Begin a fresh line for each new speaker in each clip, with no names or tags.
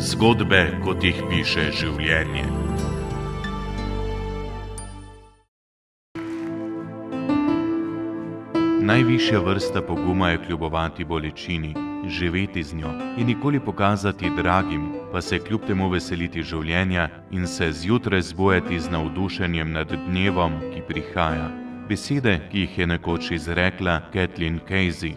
Zgodbe, kot jih piše življenje. Najvišja vrsta poguma je kljubovati bolečini, živeti z njo in nikoli pokazati dragim, pa se kljub temu veseliti življenja in se zjutraj zbujati z navdušenjem nad dnevom, ki prihaja. Besede, ki jih je nekoč izrekla Kathleen Casey.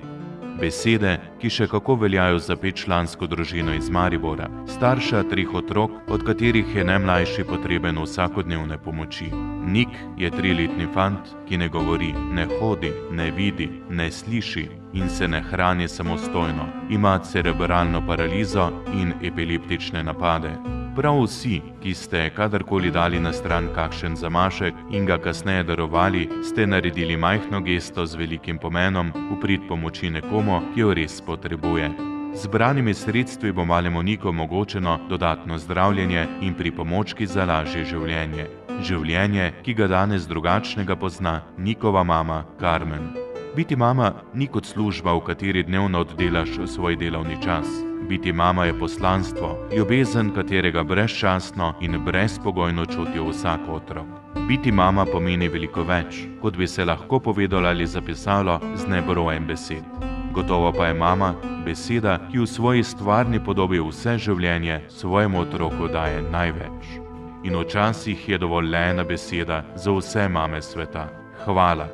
Besede, ki še kako veljajo za 5-člansko družino iz Maribora, starša 3 otrok, od katerih je najmlajši potreben vsakodnevne pomoči. Nik je 3-letni fant, ki ne govori, ne hodi, ne vidi, ne sliši in se ne hrani samostojno. Ima cerebralno paralizo in epileptične napade. Prav vsi, ki ste kadarkoli dali na stran kakšen zamašek in ga kasneje darovali, ste naredili majhno gesto z velikim pomenom v prid pomoči nekomu, ki jo res potrebuje. Z zbranimi sredstvi bo malemu Niku omogočeno dodatno zdravljenje in pripomočki za lažje življenje. Življenje, ki ga danes drugačnega pozna Nikova mama Carmen. Biti mama ni kot služba, v kateri dnevno oddelaš svoj delovni čas. Biti mama je poslanstvo, ljubezen, katerega brezčasno in brezpogojno čuti vsak otrok. Biti mama pomeni veliko več, kot bi se lahko povedalo ali zapisalo z nebrojem besed. Gotovo pa je mama beseda, ki v svoji stvarni podobi vse življenje svojemu otroku daje največ. In včasih je dovolj le ena beseda za vse mame sveta. Hvala.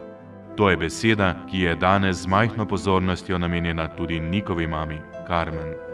To je beseda, ki je danes z majhno pozornostjo namenjena tudi Nikovi mami, Carmen.